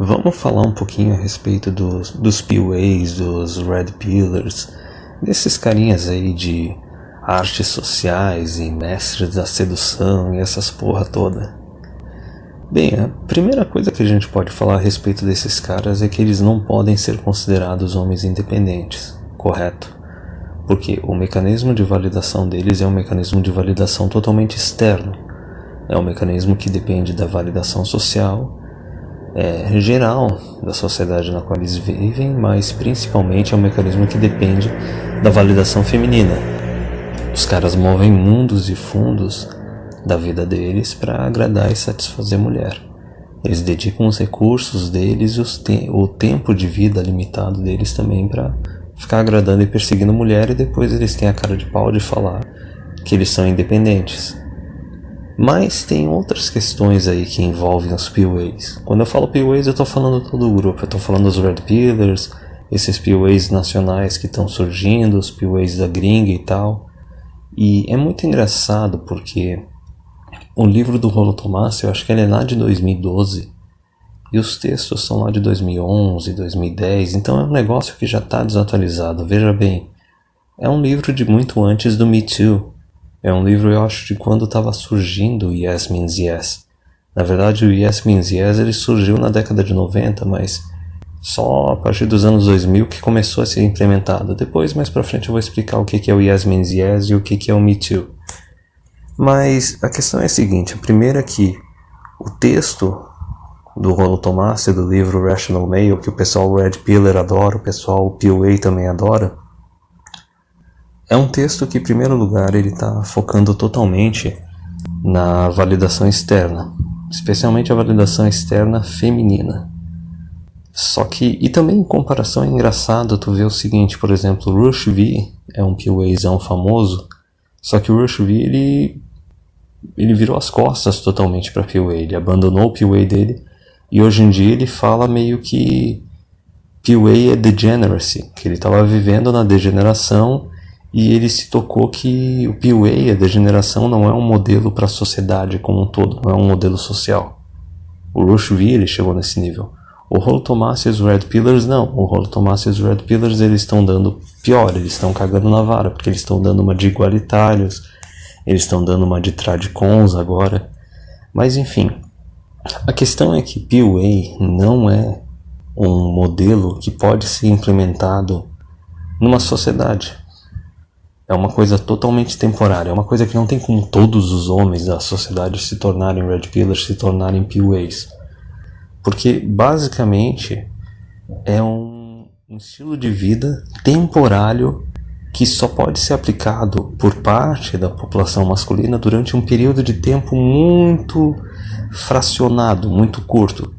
Vamos falar um pouquinho a respeito dos PUAs, dos Red Pillars, desses carinhas aí de artes sociais e mestres da sedução e essas porra toda. Bem, a primeira coisa que a gente pode falar a respeito desses caras é que eles não podem ser considerados homens independentes, correto? Porque o mecanismo de validação deles é um mecanismo de validação totalmente externo. É um mecanismo que depende da validação social, geral da sociedade na qual eles vivem, mas principalmente é um mecanismo que depende da validação feminina. Os caras movem mundos e fundos da vida deles para agradar e satisfazer a mulher. Eles dedicam os recursos deles e o tempo de vida limitado deles também para ficar agradando e perseguindo a mulher, e depois eles têm a cara de pau de falar que eles são independentes. Mas tem outras questões aí que envolvem os PUAs. Quando eu falo PUAs, eu estou falando todo o grupo. Eu estou falando dos Red Pillars, esses PUAs nacionais que estão surgindo, os PUAs da gringa e tal. E é muito engraçado porque o livro do Rollo Tomassi, eu acho que ele é lá de 2012. E os textos são lá de 2011, 2010. Então é um negócio que já está desatualizado. Veja bem, é um livro de muito antes do Me Too. É um livro, eu acho, de quando estava surgindo o Yes Means Yes. Na verdade, o Yes Means Yes ele surgiu na década de 90, mas só a partir dos anos 2000 que começou a ser implementado. Depois, mais pra frente, eu vou explicar o que é o Yes Means Yes e o que é o Me Too. Mas a questão é a seguinte: a primeira é que o texto do Rollo Tomassi, do livro Rational Male, que o pessoal Red Pillar adora, o pessoal PUA também adora, é um texto que, em primeiro lugar, ele está focando totalmente na validação externa, especialmente a validação externa feminina. Só que, e também em comparação é engraçado tu ver o seguinte, por exemplo, o Rush V é um PUAzão famoso, só que o Rush V ele virou as costas totalmente para PUA, ele abandonou o PUA dele e hoje em dia ele fala meio que PUA é degeneracy, que ele estava vivendo na degeneração. E ele se tocou que o PUA, a degeneração, não é um modelo para a sociedade como um todo, não é um modelo social. O Rush V, ele chegou nesse nível. O Rollo Tomassi e os Red Pillars não. O Rollo Tomassi e os Red Pillars, eles estão dando pior, eles estão cagando na vara, porque eles estão dando uma de igualitários, eles estão dando uma de tradicons agora. Mas enfim, a questão é que PUA não é um modelo que pode ser implementado numa sociedade. É uma coisa totalmente temporária, é uma coisa que não tem como todos os homens da sociedade se tornarem Red Pillars, se tornarem PUAs. Porque, basicamente, é um estilo de vida temporário que só pode ser aplicado por parte da população masculina durante um período de tempo muito fracionado, muito curto.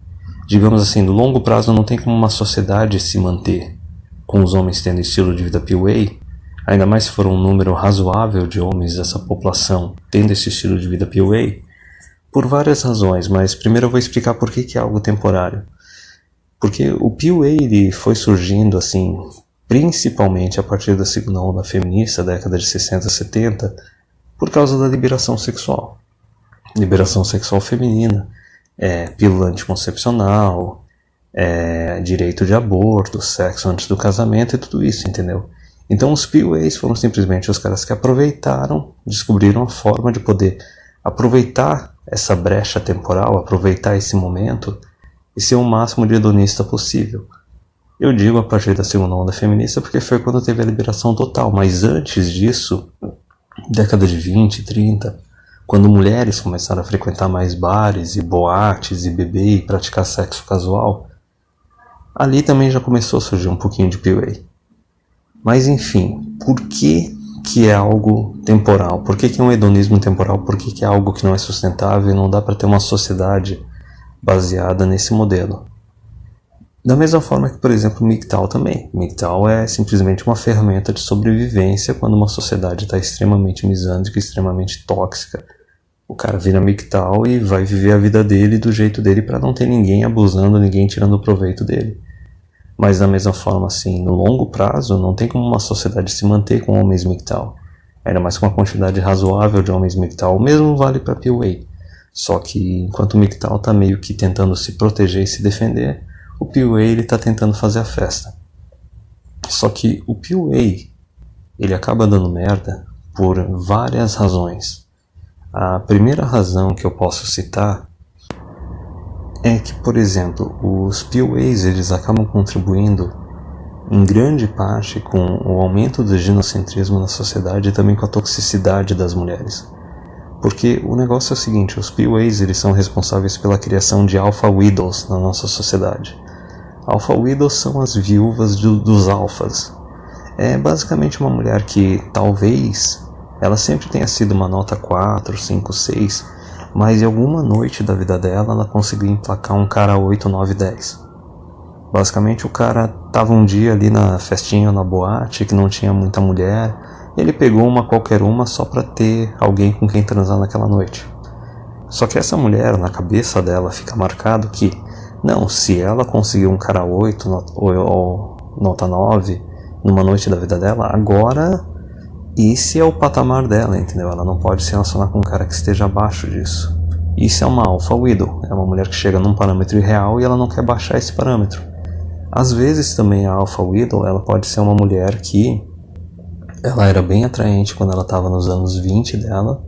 Digamos assim, no longo prazo não tem como uma sociedade se manter com os homens tendo estilo de vida PUA, ainda mais se for um número razoável de homens dessa população tendo esse estilo de vida PUA, por várias razões, mas primeiro eu vou explicar por que é algo temporário. Porque o PUA ele foi surgindo assim, principalmente a partir da segunda onda feminista, década de 60, 70, por causa da liberação sexual. Liberação sexual feminina, pílula anticoncepcional, direito de aborto, sexo antes do casamento e tudo isso, entendeu? Então os PUAs foram simplesmente os caras que aproveitaram, descobriram a forma de poder aproveitar essa brecha temporal, aproveitar esse momento e ser o máximo de hedonista possível. Eu digo a partir da segunda onda feminista porque foi quando teve a liberação total, mas antes disso, década de 20, 30, quando mulheres começaram a frequentar mais bares e boates e beber e praticar sexo casual, ali também já começou a surgir um pouquinho de PUA. Mas enfim, por que é algo temporal? Por que é um hedonismo temporal? Por que é algo que não é sustentável e não dá para ter uma sociedade baseada nesse modelo? Da mesma forma que, por exemplo, o MGTOW também. O MGTOW é simplesmente uma ferramenta de sobrevivência quando uma sociedade está extremamente misândrica, extremamente tóxica. O cara vira MGTOW e vai viver a vida dele do jeito dele para não ter ninguém abusando, ninguém tirando proveito dele. Mas da mesma forma, assim, no longo prazo, não tem como uma sociedade se manter com homens MGTOW. Ainda mais com uma quantidade razoável de homens MGTOW. O mesmo vale para PUA. Só que enquanto o MGTOW está meio que tentando se proteger e se defender, o PUA ele tá tentando fazer a festa. Só que o PUA ele acaba dando merda por várias razões. A primeira razão que eu posso citar é que, por exemplo, os PUAs eles acabam contribuindo em grande parte com o aumento do ginocentrismo na sociedade e também com a toxicidade das mulheres. Porque o negócio é o seguinte, os PUAs eles são responsáveis pela criação de alpha widows na nossa sociedade. Alpha widows são as viúvas dos alfas. É basicamente uma mulher que talvez ela sempre tenha sido uma nota 4, 5, 6, mas em alguma noite da vida dela ela conseguiu emplacar um cara 8, 9, 10. Basicamente o cara tava um dia ali na festinha, na boate, que não tinha muita mulher, ele pegou uma qualquer uma só pra ter alguém com quem transar naquela noite. Só que essa mulher, na cabeça dela, fica marcado que, não, se ela conseguiu um cara 8 ou nota 9 numa noite da vida dela, agora esse é o patamar dela, entendeu? Ela não pode se relacionar com um cara que esteja abaixo disso. Isso é uma alpha widow, é uma mulher que chega num parâmetro irreal e ela não quer baixar esse parâmetro. Às vezes também a alpha widow, ela pode ser uma mulher que ela era bem atraente quando ela estava nos anos 20 dela,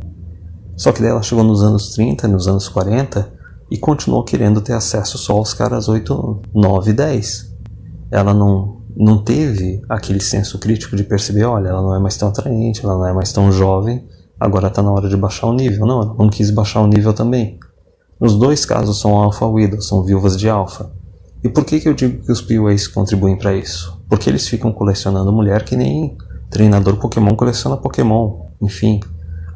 só que daí ela chegou nos anos 30, nos anos 40 e continuou querendo ter acesso só aos caras 8, 9, 10. Ela não teve aquele senso crítico de perceber, olha, ela não é mais tão atraente, ela não é mais tão jovem, agora está na hora de baixar o nível. Não, ela não quis baixar o nível também. Nos dois casos são alpha widows, são viúvas de alfa. E por que eu digo que os PUAs contribuem para isso? Porque eles ficam colecionando mulher que nem treinador Pokémon coleciona Pokémon. Enfim,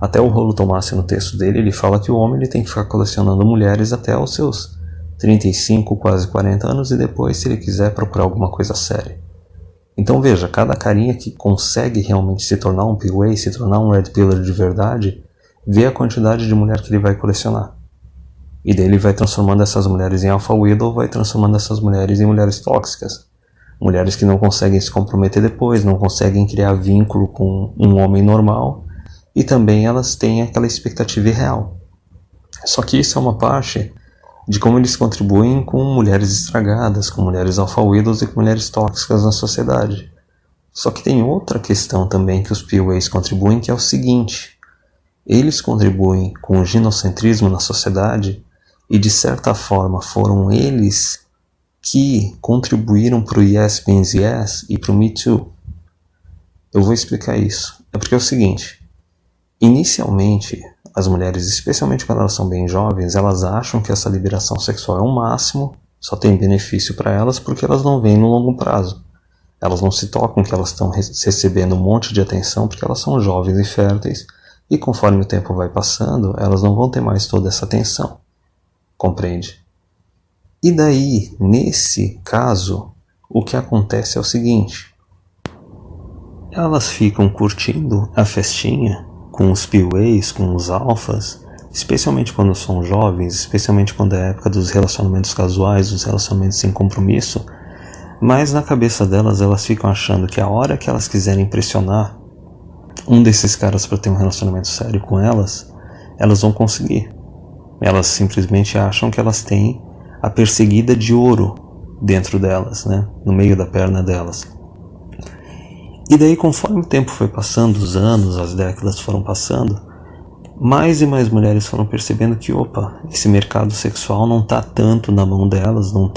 até o Rolo Tomassi no texto dele, ele fala que o homem ele tem que ficar colecionando mulheres até os seus 35, quase 40 anos e depois, se ele quiser, procurar alguma coisa séria. Então veja, cada carinha que consegue realmente se tornar um PUA, se tornar um Red Pillar de verdade, vê a quantidade de mulher que ele vai colecionar. E daí ele vai transformando essas mulheres em alpha widow, vai transformando essas mulheres em mulheres tóxicas. Mulheres que não conseguem se comprometer depois, não conseguem criar vínculo com um homem normal. E também elas têm aquela expectativa irreal. Só que isso é uma parte de como eles contribuem com mulheres estragadas, com mulheres alpha widows e com mulheres tóxicas na sociedade. Só que tem outra questão também que os PUAs contribuem, que é o seguinte. Eles contribuem com o ginocentrismo na sociedade e, de certa forma, foram eles que contribuíram para o Yes Means Yes e para o Me Too. Eu vou explicar isso. É porque é o seguinte, inicialmente, as mulheres, especialmente quando elas são bem jovens, elas acham que essa liberação sexual é o máximo, só tem benefício para elas porque elas não veem no longo prazo. Elas não se tocam que elas estão recebendo um monte de atenção porque elas são jovens e férteis e conforme o tempo vai passando, elas não vão ter mais toda essa atenção. Compreende? E daí, nesse caso, o que acontece é o seguinte. Elas ficam curtindo a festinha com os PUAs, com os alfas, especialmente quando são jovens, especialmente quando é a época dos relacionamentos casuais, dos relacionamentos sem compromisso, mas na cabeça delas, elas ficam achando que a hora que elas quiserem pressionar um desses caras para ter um relacionamento sério com elas vão conseguir. Elas simplesmente acham que elas têm a perseguida de ouro dentro delas, né? No meio da perna delas. E daí, conforme o tempo foi passando, os anos, as décadas foram passando, mais e mais mulheres foram percebendo que, opa, esse mercado sexual não está tanto na mão delas, elas não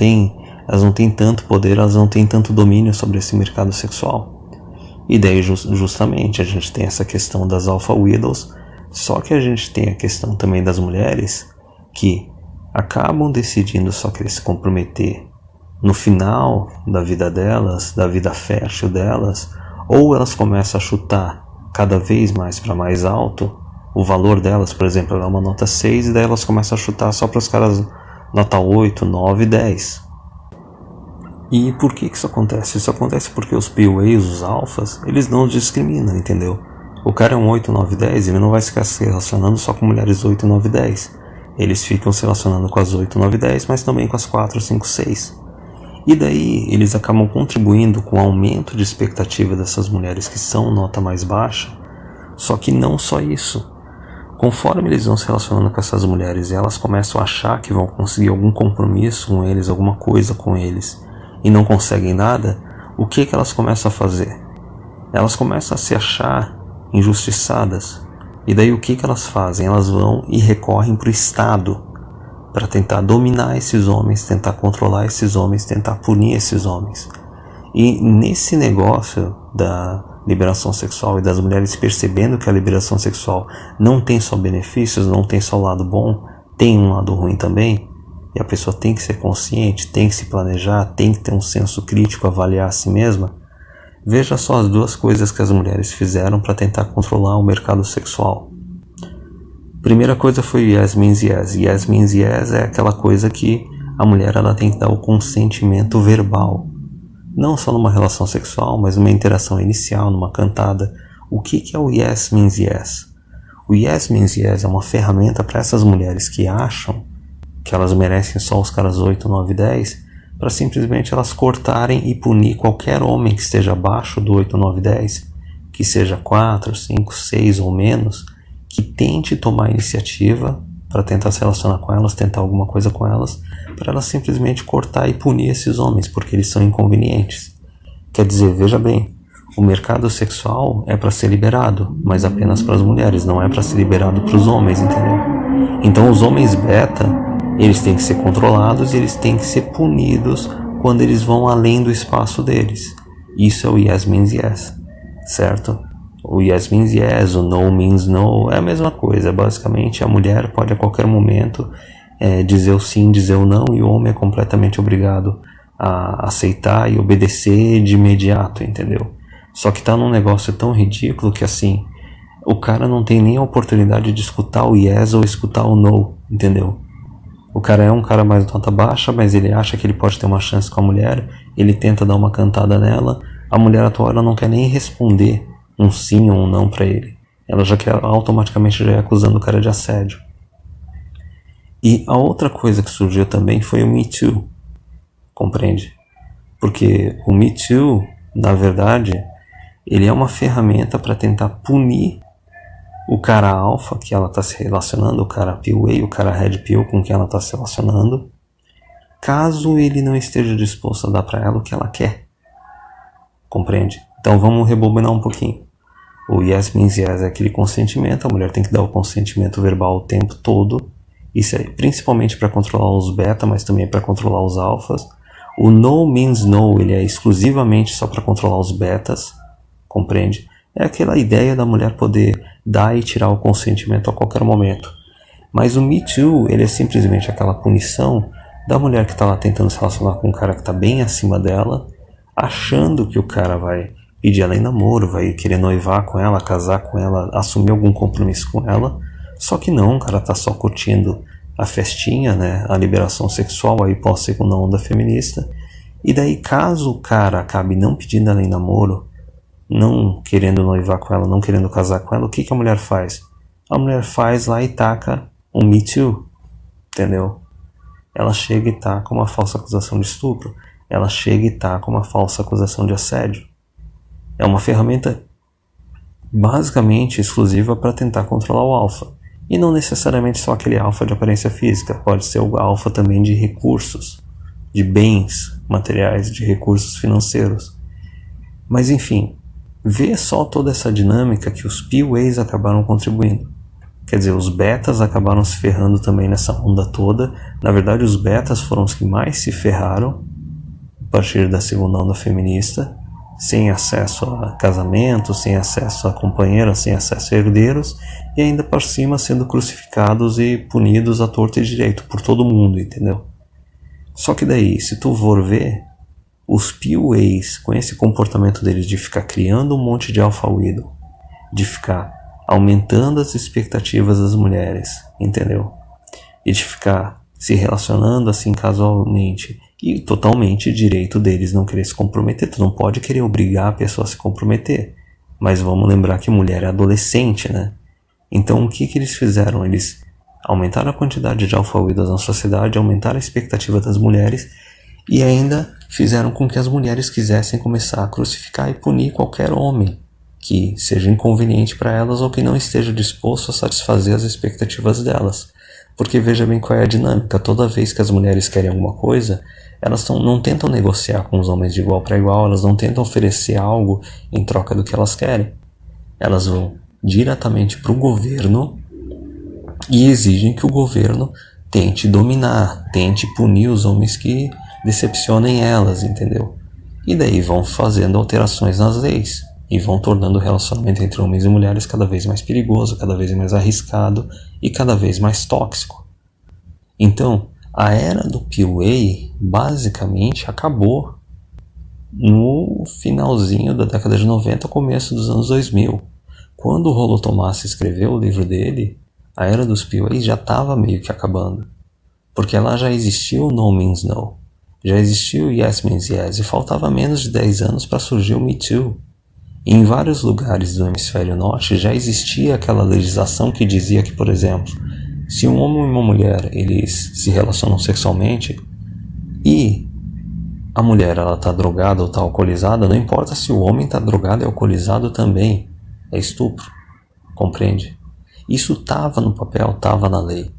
têm tanto poder, elas não têm tanto domínio sobre esse mercado sexual. E daí, justamente, a gente tem essa questão das alpha widows, só que a gente tem a questão também das mulheres que acabam decidindo só querer se comprometer no final da vida delas, da vida fértil delas, ou elas começam a chutar cada vez mais para mais alto o valor delas, por exemplo, ela é uma nota 6 e daí elas começam a chutar só para os caras nota 8, 9, 10. E por que isso acontece? Isso acontece porque os PUAs, os alfas, eles não discriminam, entendeu? O cara é um 8, 9, 10, ele não vai ficar se relacionando só com mulheres 8, 9, 10. Eles ficam se relacionando com as 8, 9, 10, mas também com as 4, 5, 6. E daí eles acabam contribuindo com o aumento de expectativa dessas mulheres que são nota mais baixa. Só que não só isso. Conforme eles vão se relacionando com essas mulheres e elas começam a achar que vão conseguir algum compromisso com eles, alguma coisa com eles, e não conseguem nada, o que elas começam a fazer? Elas começam a se achar injustiçadas. E daí o que elas fazem? Elas vão e recorrem para o Estado para tentar dominar esses homens, tentar controlar esses homens, tentar punir esses homens. E nesse negócio da liberação sexual e das mulheres percebendo que a liberação sexual não tem só benefícios, não tem só lado bom, tem um lado ruim também, e a pessoa tem que ser consciente, tem que se planejar, tem que ter um senso crítico, avaliar a si mesma. Veja só as duas coisas que as mulheres fizeram para tentar controlar o mercado sexual. Primeira coisa foi yes means yes. Yes means yes é aquela coisa que a mulher ela tem que dar o consentimento verbal. Não só numa relação sexual, mas numa interação inicial, numa cantada. O que é o yes means yes? O yes means yes é uma ferramenta para essas mulheres que acham que elas merecem só os caras 8, 9, 10, para simplesmente elas cortarem e punir qualquer homem que esteja abaixo do 8, 9, 10, que seja 4, 5, 6 ou menos, que tente tomar iniciativa para tentar se relacionar com elas, tentar alguma coisa com elas, para elas simplesmente cortar e punir esses homens, porque eles são inconvenientes. Quer dizer, veja bem, o mercado sexual é para ser liberado, mas apenas para as mulheres, não é para ser liberado para os homens, entendeu? Então os homens beta, eles têm que ser controlados e eles têm que ser punidos quando eles vão além do espaço deles. Isso é o yes means yes, certo? O yes means yes, o no means no, é a mesma coisa. Basicamente, a mulher pode a qualquer momento dizer o sim, dizer o não, e o homem é completamente obrigado a aceitar e obedecer de imediato, entendeu? Só que tá num negócio tão ridículo que assim, o cara não tem nem a oportunidade de escutar o yes ou escutar o no, entendeu? O cara é um cara mais nota baixa, mas ele acha que ele pode ter uma chance com a mulher, ele tenta dar uma cantada nela, a mulher atual ela não quer nem responder um sim ou um não pra ele. Ela já quer automaticamente já ir acusando o cara de assédio. E a outra coisa que surgiu também foi o Me Too, compreende? Porque o Me Too, na verdade, ele é uma ferramenta para tentar punir o cara alfa que ela está se relacionando, o cara pill A, o cara red pill com quem ela está se relacionando, caso ele não esteja disposto a dar para ela o que ela quer, compreende? Então vamos rebobinar um pouquinho. O yes means yes é aquele consentimento, a mulher tem que dar o consentimento verbal o tempo todo. Isso é principalmente para controlar os beta, mas também para controlar os alfas. O no means no, ele é exclusivamente só para controlar os betas, compreende? É aquela ideia da mulher poder dar e tirar o consentimento a qualquer momento. Mas o Me Too, ele é simplesmente aquela punição da mulher que está lá tentando se relacionar com um cara que está bem acima dela, achando que o cara vai pedir ela em namoro, vai querer noivar com ela, casar com ela, assumir algum compromisso com ela. Só que não, o cara tá só curtindo a festinha, né, a liberação sexual aí pós-segunda onda feminista. E daí, caso o cara acabe não pedindo ela em namoro, não querendo noivar com ela, não querendo casar com ela, o que a mulher faz? A mulher faz lá e taca um Me Too, entendeu? Ela chega e taca uma falsa acusação de estupro, ela chega e taca uma falsa acusação de assédio. É uma ferramenta basicamente exclusiva para tentar controlar o alfa. E não necessariamente só aquele alfa de aparência física, pode ser o alfa também de recursos, de bens materiais, de recursos financeiros. Mas enfim, vê só toda essa dinâmica que os PUAs acabaram contribuindo. Quer dizer, os betas acabaram se ferrando também nessa onda toda. Na verdade, os betas foram os que mais se ferraram a partir da segunda onda feminista, sem acesso a casamento, sem acesso a companheira, sem acesso a herdeiros, e ainda por cima sendo crucificados e punidos à torta e direito por todo mundo, entendeu? Só que daí, se tu for ver, os PUAs, com esse comportamento deles de ficar criando um monte de alpha widow, de ficar aumentando as expectativas das mulheres, entendeu? E de ficar se relacionando assim casualmente, e totalmente direito deles não querer se comprometer. Tu não pode querer obrigar a pessoa a se comprometer, mas vamos lembrar que mulher é adolescente, né? Então o que eles fizeram? Eles aumentaram a quantidade de alpha widows na sociedade, aumentaram a expectativa das mulheres e ainda fizeram com que as mulheres quisessem começar a crucificar e punir qualquer homem que seja inconveniente para elas ou que não esteja disposto a satisfazer as expectativas delas. Porque veja bem qual é a dinâmica. Toda vez que as mulheres querem alguma coisa, elas não tentam negociar com os homens de igual para igual, elas não tentam oferecer algo em troca do que elas querem. Elas vão diretamente para o governo e exigem que o governo tente dominar, tente punir os homens que decepcionem elas, entendeu? E daí vão fazendo alterações nas leis e vão tornando o relacionamento entre homens e mulheres cada vez mais perigoso, cada vez mais arriscado e cada vez mais tóxico. Então, a era do PUA basicamente acabou no finalzinho da década de 90, começo dos anos 2000. Quando o Rollo Tomassi escreveu o livro dele, a era dos PUA já estava meio que acabando. Porque lá já existia o No Means No, já existia o Yes Means Yes, e faltava menos de 10 anos para surgir o Me Too. E em vários lugares do hemisfério norte já existia aquela legislação que dizia que, por exemplo, se um homem e uma mulher eles se relacionam sexualmente e a mulher ela está drogada ou está alcoolizada, não importa se o homem está drogado e alcoolizado também, é estupro, compreende? Isso estava no papel, estava na lei.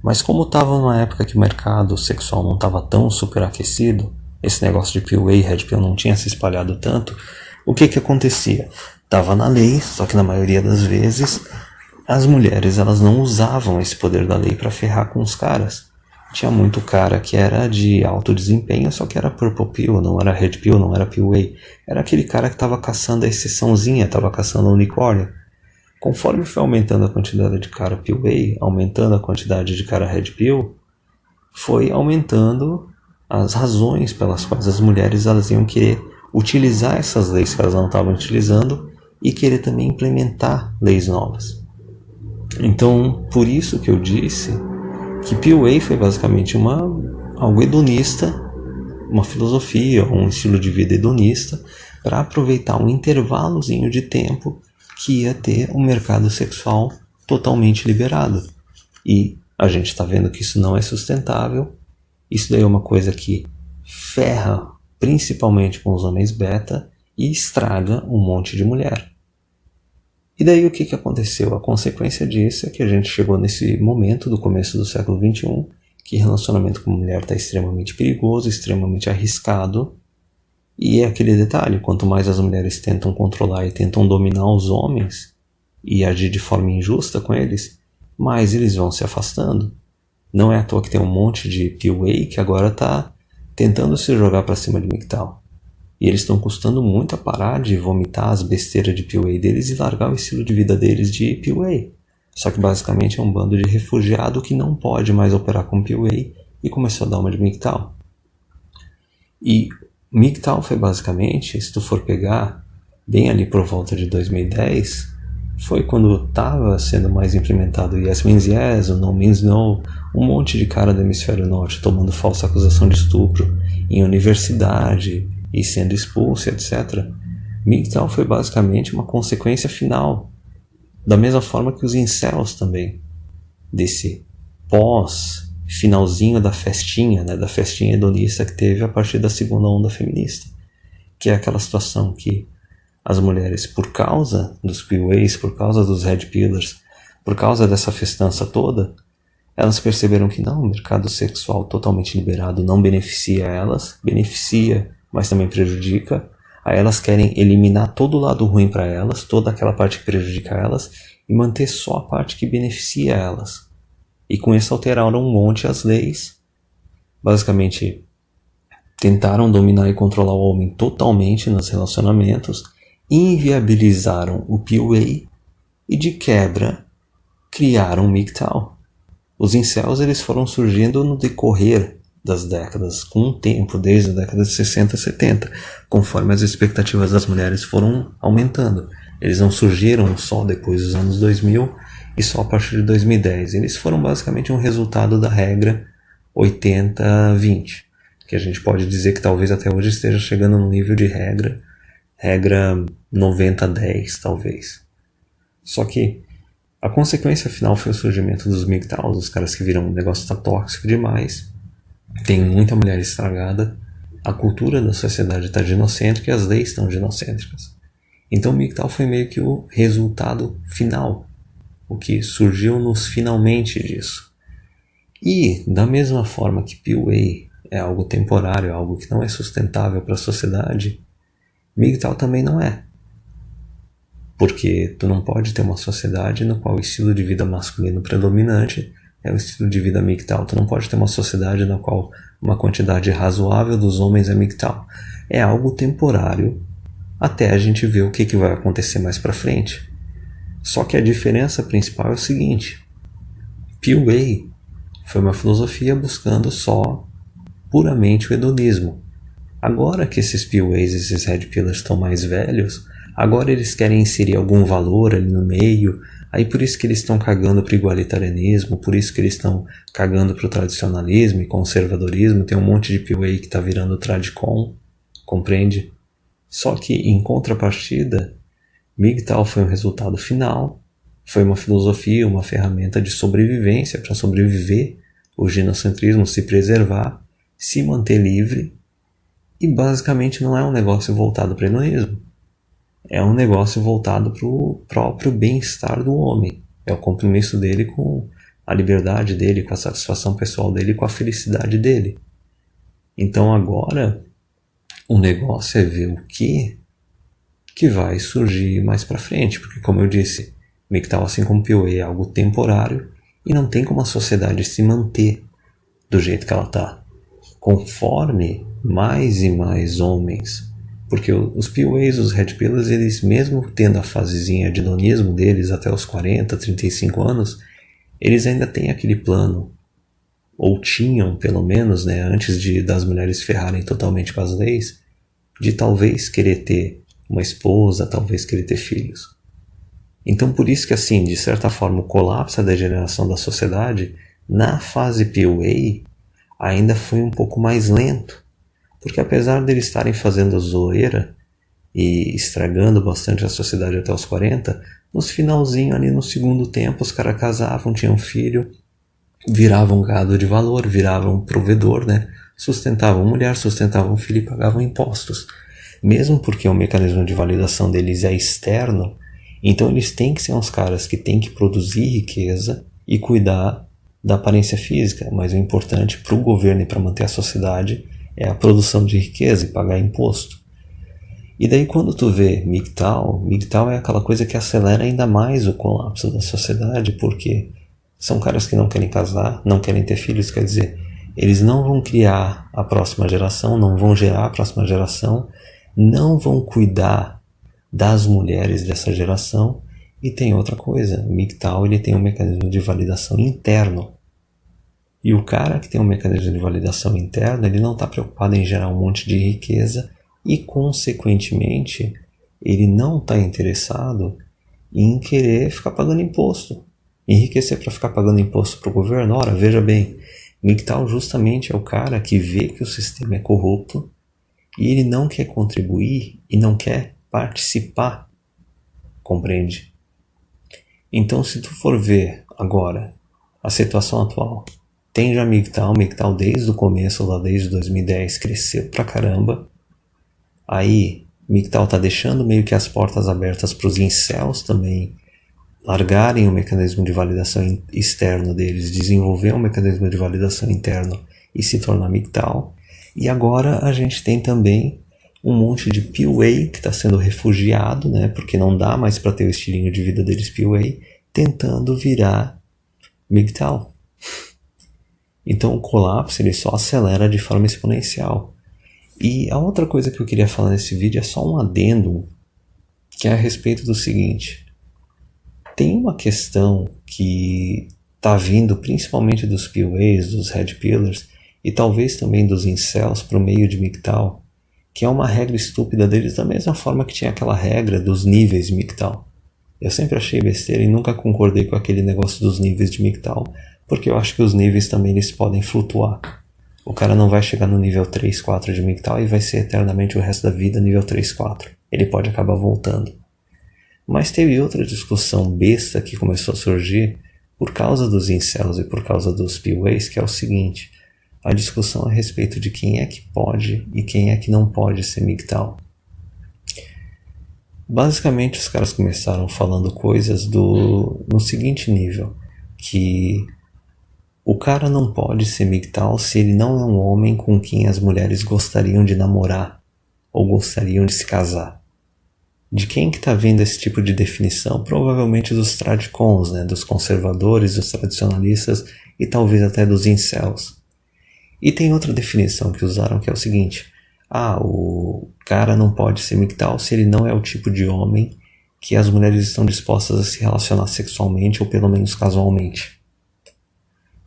Mas como estava numa época que o mercado sexual não estava tão superaquecido, esse negócio de PUA e Red Pill não tinha se espalhado tanto, o que acontecia? Estava na lei, só que na maioria das vezes as mulheres elas não usavam esse poder da lei para ferrar com os caras. Tinha muito cara que era de alto desempenho, só que era Purple Pill, não era Red Pill, não era PUA. Era aquele cara que estava caçando a exceçãozinha, estava caçando o unicórnio. Conforme foi aumentando a quantidade de cara PUA, aumentando a quantidade de cara Red Pill, foi aumentando as razões pelas quais as mulheres elas iam querer utilizar essas leis que elas não estavam utilizando e querer também implementar leis novas. Então, por isso que eu disse que PUA foi basicamente algo hedonista, uma filosofia, um estilo de vida hedonista, para aproveitar um intervalozinho de tempo que ia ter um mercado sexual totalmente liberado. E a gente está vendo que isso não é sustentável. Isso daí é uma coisa que ferra principalmente com os homens beta e estraga um monte de mulher. E daí o que aconteceu? A consequência disso é que a gente chegou nesse momento do começo do século XXI, que relacionamento com mulher está extremamente perigoso, extremamente arriscado. E é aquele detalhe, quanto mais as mulheres tentam controlar e tentam dominar os homens e agir de forma injusta com eles, mais eles vão se afastando. Não é à toa que tem um monte de PUA que agora está tentando se jogar para cima de MGTOW. E eles estão custando muito a parar de vomitar as besteiras de PUA deles e largar o estilo de vida deles de PUA. Só que basicamente é um bando de refugiado que não pode mais operar com PUA e começou a dar uma de MGTOW. E MGTOW foi basicamente, se tu for pegar, bem ali por volta de 2010, foi quando estava sendo mais implementado o Yes Means Yes, o No Means No, um monte de cara do hemisfério norte tomando falsa acusação de estupro em universidade e sendo expulso, etc. MGTOW foi basicamente uma consequência final, da mesma forma que os incels também, desse pós-finalzinho da festinha, né, da festinha hedonista que teve a partir da segunda onda feminista, que é aquela situação que as mulheres, por causa dos PUAs, por causa dos Red Pillars, por causa dessa festança toda, elas perceberam que não, o mercado sexual totalmente liberado não beneficia elas, beneficia, mas também prejudica. Aí elas querem eliminar todo o lado ruim para elas, toda aquela parte que prejudica elas, e manter só a parte que beneficia elas. E com isso alteraram um monte as leis. Basicamente, tentaram dominar e controlar o homem totalmente nos relacionamentos, inviabilizaram o PUA e, de quebra, criaram o MGTOW. Os incels eles foram surgindo no decorrer das décadas, com o tempo, desde a década de 60 e 70, conforme as expectativas das mulheres foram aumentando. Eles não surgiram só depois dos anos 2000 e só a partir de 2010. Eles foram basicamente um resultado da regra 80-20, que a gente pode dizer que talvez até hoje esteja chegando no nível de regra 90-10, talvez. Só que a consequência final foi o surgimento dos MGTOWs, os caras que viram o negócio tá tóxico demais, tem muita mulher estragada, a cultura da sociedade está ginocêntrica e as leis estão ginocêntricas. Então o MGTOW foi meio que o resultado final, o que surgiu nos finalmente disso. E da mesma forma que PUA é algo temporário, é algo que não é sustentável para a sociedade, MGTOW também não é. Porque tu não pode ter uma sociedade no qual o estilo de vida masculino predominante é o estilo de vida MGTOW. Tu não pode ter uma sociedade na qual uma quantidade razoável dos homens é MGTOW. É algo temporário até a gente ver o que vai acontecer mais pra frente. Só que a diferença principal é o seguinte: PUA foi uma filosofia buscando só puramente o hedonismo. Agora que esses PUAs, esses Red Pillars estão mais velhos, agora eles querem inserir algum valor ali no meio, aí por isso que eles estão cagando para o igualitarianismo, por isso que eles estão cagando para o tradicionalismo e conservadorismo. Tem um monte de PUA que está virando tradicon, compreende? Só que em contrapartida, MGTOW foi um resultado final, foi uma filosofia, uma ferramenta de sobrevivência para sobreviver, o ginocentrismo, se preservar, se manter livre, e basicamente não é um negócio voltado para o hedonismo. É um negócio voltado para o próprio bem-estar do homem. É o compromisso dele com a liberdade dele, com a satisfação pessoal dele, com a felicidade dele. Então agora o negócio é ver o que vai surgir mais para frente, porque como eu disse, MGTOW, assim como PUA, é algo temporário e não tem como a sociedade se manter do jeito que ela está. Conforme mais e mais homens, porque os PUAs, os Red Pillars, eles mesmo tendo a fasezinha de hedonismo deles até os 40, 35 anos, eles ainda têm aquele plano, ou tinham pelo menos, né, antes das mulheres ferrarem totalmente com as leis, de talvez querer ter uma esposa, talvez querer ter filhos. Então por isso que, assim, de certa forma, o colapso da degeneração da sociedade na fase PUA ainda foi um pouco mais lento, porque apesar deles estarem fazendo zoeira e estragando bastante a sociedade até os 40, nos finalzinho ali no segundo tempo os caras casavam, tinham filho, viravam gado de valor, viravam provedor, né? Sustentavam mulher, sustentavam filho e pagavam impostos. Mesmo porque o mecanismo de validação deles é externo, então eles têm que ser uns caras que têm que produzir riqueza e cuidar da aparência física, mas o importante para o governo e para manter a sociedade é a produção de riqueza e pagar imposto. E daí quando tu vê MGTOW é aquela coisa que acelera ainda mais o colapso da sociedade, porque são caras que não querem casar, não querem ter filhos, quer dizer, eles não vão criar a próxima geração, não vão gerar a próxima geração, não vão cuidar das mulheres dessa geração. E tem outra coisa, o MGTOW ele tem um mecanismo de validação interno. E o cara que tem um mecanismo de validação interno, ele não está preocupado em gerar um monte de riqueza e, consequentemente, ele não está interessado em querer ficar pagando imposto. Enriquecer para ficar pagando imposto para o governo? Ora, veja bem, MGTOW justamente é o cara que vê que o sistema é corrupto e ele não quer contribuir e não quer participar, compreende? Então, se tu for ver agora a situação atual, tem já MGTOW desde o começo, lá desde 2010, cresceu pra caramba. Aí, MGTOW tá deixando meio que as portas abertas para os incels também largarem o mecanismo de validação externo deles, desenvolver um mecanismo de validação interno e se tornar MGTOW. E agora a gente tem também um monte de PUA que está sendo refugiado, né, porque não dá mais para ter o estilinho de vida deles PUA, tentando virar MGTOW. Então o colapso ele só acelera de forma exponencial. E a outra coisa que eu queria falar nesse vídeo é só um adendo, que é a respeito do seguinte. Tem uma questão que está vindo principalmente dos PUAs, dos Red Pillars, e talvez também dos incels para o meio de MGTOW, que é uma regra estúpida deles, da mesma forma que tinha aquela regra dos níveis de MGTOW. Eu sempre achei besteira e nunca concordei com aquele negócio dos níveis de MGTOW, porque eu acho que os níveis também eles podem flutuar. O cara não vai chegar no nível 3, 4 de MGTOW e vai ser eternamente o resto da vida nível 3, 4. Ele pode acabar voltando. Mas teve outra discussão besta que começou a surgir por causa dos incels e por causa dos PUAs, que é o seguinte: a discussão a respeito de quem é que pode e quem é que não pode ser MGTOW. Basicamente os caras começaram falando coisas no seguinte nível, que o cara não pode ser MGTOW se ele não é um homem com quem as mulheres gostariam de namorar ou gostariam de se casar. De quem que tá vendo esse tipo de definição? Provavelmente dos tradicons, né? Dos conservadores, dos tradicionalistas e talvez até dos incels. E tem outra definição que usaram que é o seguinte: o cara não pode ser MGTOW se ele não é o tipo de homem que as mulheres estão dispostas a se relacionar sexualmente ou pelo menos casualmente.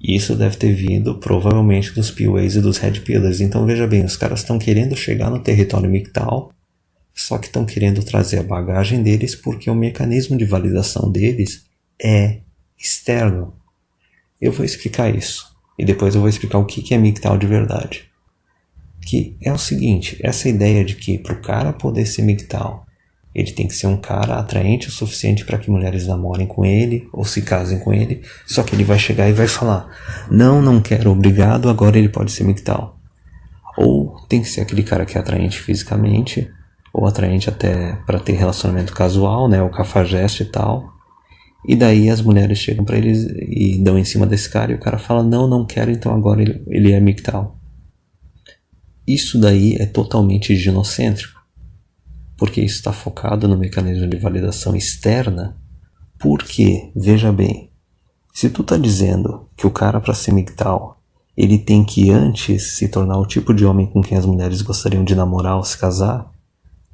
E isso deve ter vindo provavelmente dos PUAs e dos Red Pillars. Então veja bem, os caras estão querendo chegar no território MGTOW, só que estão querendo trazer a bagagem deles porque o mecanismo de validação deles é externo. Eu vou explicar isso. E depois eu vou explicar o que é MGTOW de verdade. Que é o seguinte, essa ideia de que para o cara poder ser MGTOW, ele tem que ser um cara atraente o suficiente para que mulheres namorem com ele ou se casem com ele, só que ele vai chegar e vai falar: não quero, obrigado, agora ele pode ser MGTOW. Ou tem que ser aquele cara que é atraente fisicamente, ou atraente até para ter relacionamento casual, né, o cafajeste e tal. E daí as mulheres chegam para eles e dão em cima desse cara e o cara fala: não quero, então agora ele é MGTOW. Isso daí é totalmente ginocêntrico, porque isso está focado no mecanismo de validação externa. Porque, veja bem, se tu tá dizendo que o cara para ser MGTOW, ele tem que antes se tornar o tipo de homem com quem as mulheres gostariam de namorar ou se casar,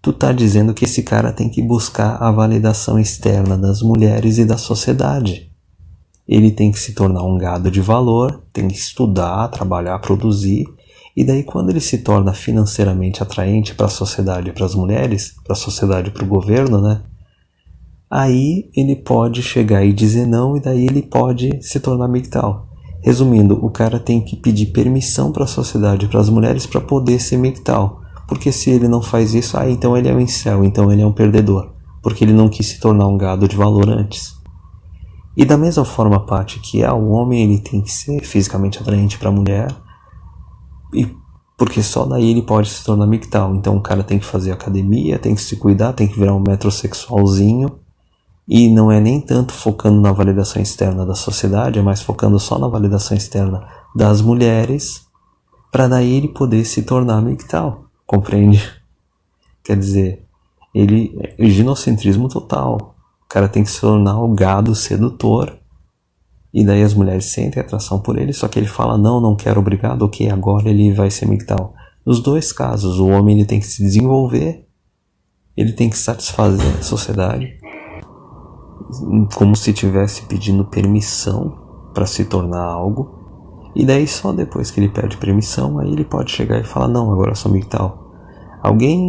tu tá dizendo que esse cara tem que buscar a validação externa das mulheres e da sociedade. Ele tem que se tornar um gado de valor, tem que estudar, trabalhar, produzir, e daí quando ele se torna financeiramente atraente para a sociedade e para as mulheres, para a sociedade e para o governo, né? Aí ele pode chegar e dizer não, e daí ele pode se tornar MGTOW. Resumindo, o cara tem que pedir permissão para a sociedade e para as mulheres para poder ser MGTOW. Porque se ele não faz isso, então ele é um incel, então ele é um perdedor. Porque ele não quis se tornar um gado de valor antes. E da mesma forma, Paty, que o homem ele tem que ser fisicamente atraente para a mulher, e porque só daí ele pode se tornar MGTOW. Então o cara tem que fazer academia, tem que se cuidar, tem que virar um metrosexualzinho. E não é nem tanto focando na validação externa da sociedade, é mais focando só na validação externa das mulheres, para daí ele poder se tornar MGTOW. Compreende? Quer dizer, ele é ginocentrismo total. O cara tem que se tornar o gado sedutor. E daí as mulheres sentem atração por ele, só que ele fala: não quero, obrigado, ok, agora ele vai ser MGTOW. Nos dois casos, o homem ele tem que se desenvolver, ele tem que satisfazer a sociedade, como se estivesse pedindo permissão para se tornar algo. E daí só depois que ele pede permissão, aí ele pode chegar e falar: não, agora eu sou MGTOW. Alguém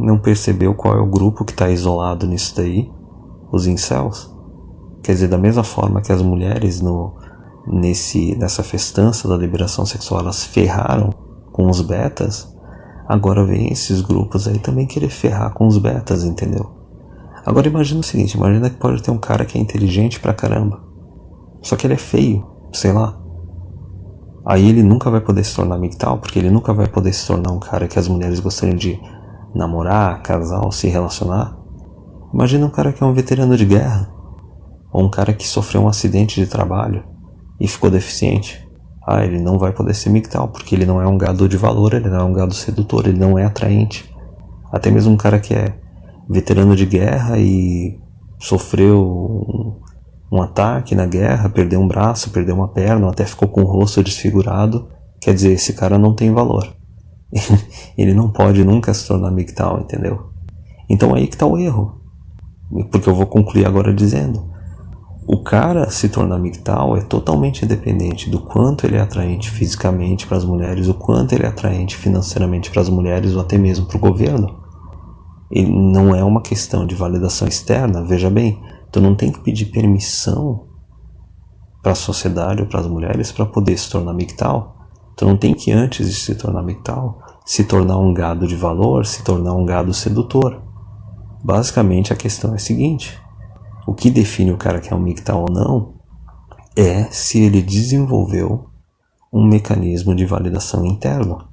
não percebeu qual é o grupo que está isolado nisso daí? Os incels? Quer dizer, da mesma forma que as mulheres nessa festança da liberação sexual elas ferraram com os betas, agora vem esses grupos aí também querer ferrar com os betas, entendeu? Agora imagina o seguinte, imagina que pode ter um cara que é inteligente pra caramba, só que ele é feio, sei lá. Aí ele nunca vai poder se tornar MGTOW, porque ele nunca vai poder se tornar um cara que as mulheres gostariam de namorar, casar ou se relacionar. Imagina um cara que é um veterano de guerra, ou um cara que sofreu um acidente de trabalho e ficou deficiente. Ele não vai poder ser MGTOW, porque ele não é um gado de valor, ele não é um gado sedutor, ele não é atraente. Até mesmo um cara que é veterano de guerra e sofreu um ataque na guerra, perdeu um braço, perdeu uma perna, até ficou com o rosto desfigurado, quer dizer, esse cara não tem valor. Ele não pode nunca se tornar MGTOW, entendeu? Então aí que está o erro. Porque eu vou concluir agora dizendo: o cara se tornar MGTOW é totalmente independente do quanto ele é atraente fisicamente para as mulheres, o quanto ele é atraente financeiramente para as mulheres ou até mesmo para o governo. Ele não é uma questão de validação externa, veja bem. Tu não tem que pedir permissão para a sociedade ou para as mulheres para poder se tornar MGTOW. Tu não tem que, antes de se tornar MGTOW, se tornar um gado de valor, se tornar um gado sedutor. Basicamente a questão é a seguinte: o que define o cara que é um MGTOW ou não é se ele desenvolveu um mecanismo de validação interno.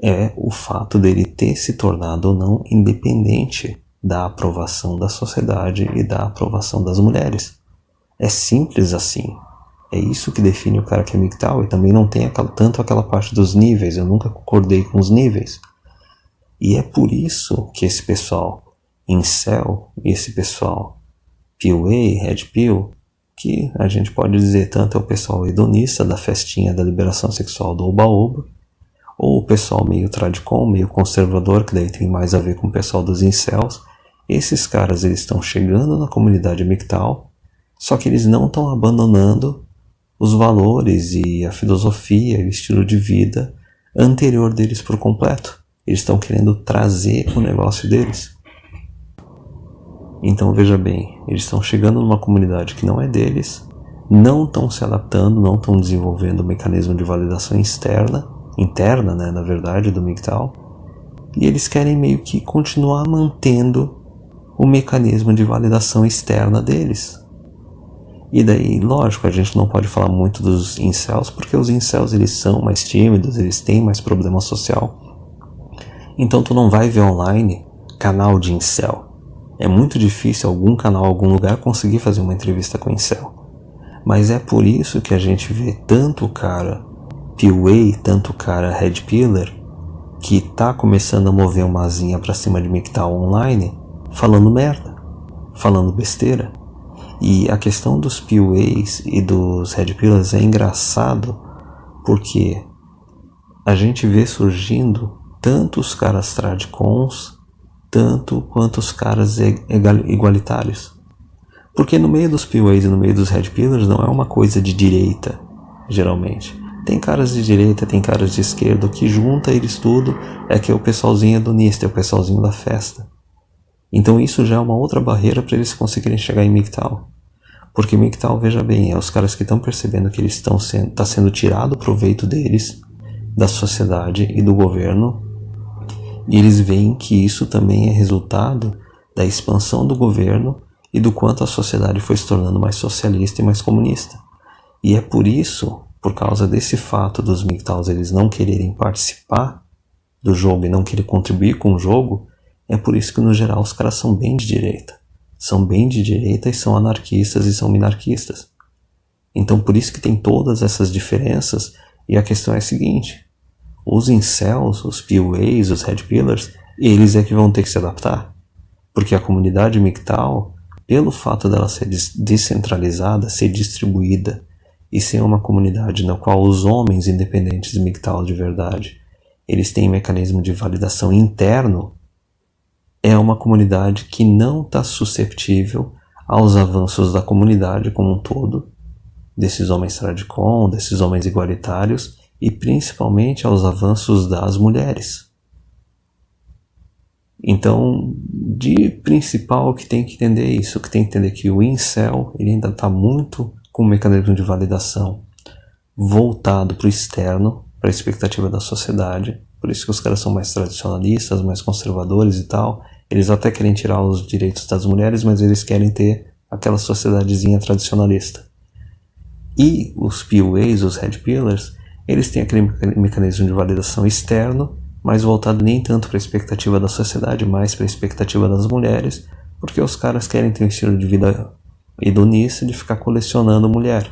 É o fato dele ter se tornado ou não independente da aprovação da sociedade e da aprovação das mulheres. É simples assim. É isso que define o cara que é MGTOW, e também não tem tanto aquela parte dos níveis, eu nunca concordei com os níveis. E é por isso que esse pessoal incel e esse pessoal PUA, Red Pill, que a gente pode dizer tanto é o pessoal hedonista da festinha da liberação sexual do Oba-Oba, ou o pessoal meio tradicon, meio conservador, que daí tem mais a ver com o pessoal dos incels. Esses caras, eles estão chegando na comunidade MGTOW, só que eles não estão abandonando os valores e a filosofia e o estilo de vida anterior deles por completo. Eles estão querendo trazer o negócio deles. Então veja bem, eles estão chegando numa comunidade que não é deles, não estão se adaptando, não estão desenvolvendo o mecanismo de validação interna, né, na verdade, do MGTOW, e eles querem meio que continuar mantendo o mecanismo de validação externa deles. E daí, lógico, a gente não pode falar muito dos incels, porque os incels eles são mais tímidos, eles têm mais problema social. Então tu não vai ver online canal de incel. É muito difícil algum canal, algum lugar conseguir fazer uma entrevista com incel. Mas é por isso que a gente vê tanto o cara PUA, tanto o cara Red Pillar, que tá começando a mover uma asinha pra cima de MGTOW online, falando merda, falando besteira. E a questão dos PUAs e dos Red Pillars é engraçado porque a gente vê surgindo tanto os caras tradicons, tanto quanto os caras igualitários. Porque no meio dos PUAs e no meio dos Red Pillars não é uma coisa de direita, geralmente. Tem caras de direita, tem caras de esquerda, o que junta eles tudo é que é o pessoalzinho hedonista, é o pessoalzinho da festa. Então isso já é uma outra barreira para eles conseguirem chegar em MGTOW. Porque MGTOW, veja bem, é os caras que estão percebendo que eles está sendo tirado proveito deles, da sociedade e do governo, e eles veem que isso também é resultado da expansão do governo e do quanto a sociedade foi se tornando mais socialista e mais comunista. E é por isso, por causa desse fato dos MGTOWs eles não quererem participar do jogo e não querer contribuir com o jogo, é por isso que no geral os caras são bem de direita. São bem de direita e são anarquistas e são minarquistas. Então por isso que tem todas essas diferenças, e a questão é a seguinte: os incels, os PUAs, os Red Pillars, eles é que vão ter que se adaptar. Porque a comunidade MGTOW, pelo fato dela ser descentralizada, ser distribuída, e ser uma comunidade na qual os homens independentes MGTOW de verdade, eles têm mecanismo de validação interno, é uma comunidade que não está susceptível aos avanços da comunidade como um todo, desses homens tradicon, desses homens igualitários, e principalmente aos avanços das mulheres. Então, de principal que tem que entender isso, que tem que entender que o incel ele ainda está muito com o mecanismo de validação voltado para o externo, para a expectativa da sociedade. Por isso que os caras são mais tradicionalistas, mais conservadores e tal. Eles até querem tirar os direitos das mulheres, mas eles querem ter aquela sociedadezinha tradicionalista. E os PUAs, os Red Pillars, eles têm aquele mecanismo de validação externo, mas voltado nem tanto para a expectativa da sociedade, mais para a expectativa das mulheres, porque os caras querem ter um estilo de vida hedonista de ficar colecionando mulher.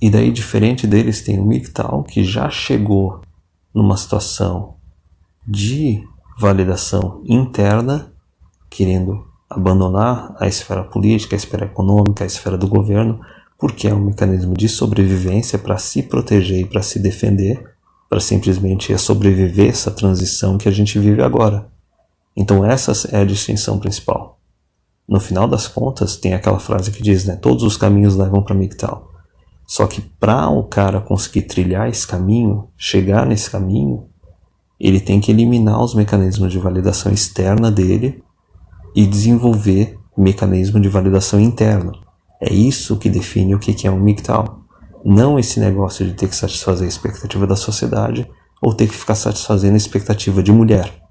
E daí, diferente deles, tem o MGTOW, que já chegou numa situação de validação interna, querendo abandonar a esfera política, a esfera econômica, a esfera do governo, porque é um mecanismo de sobrevivência para se proteger e para se defender, para simplesmente sobreviver essa transição que a gente vive agora. Então essa é a distinção principal. No final das contas, tem aquela frase que diz, né, todos os caminhos levam para MGTOW. Só que para o cara conseguir trilhar esse caminho, chegar nesse caminho, ele tem que eliminar os mecanismos de validação externa dele e desenvolver mecanismo de validação interna. É isso que define o que é um MGTOW. Não esse negócio de ter que satisfazer a expectativa da sociedade ou ter que ficar satisfazendo a expectativa de mulher.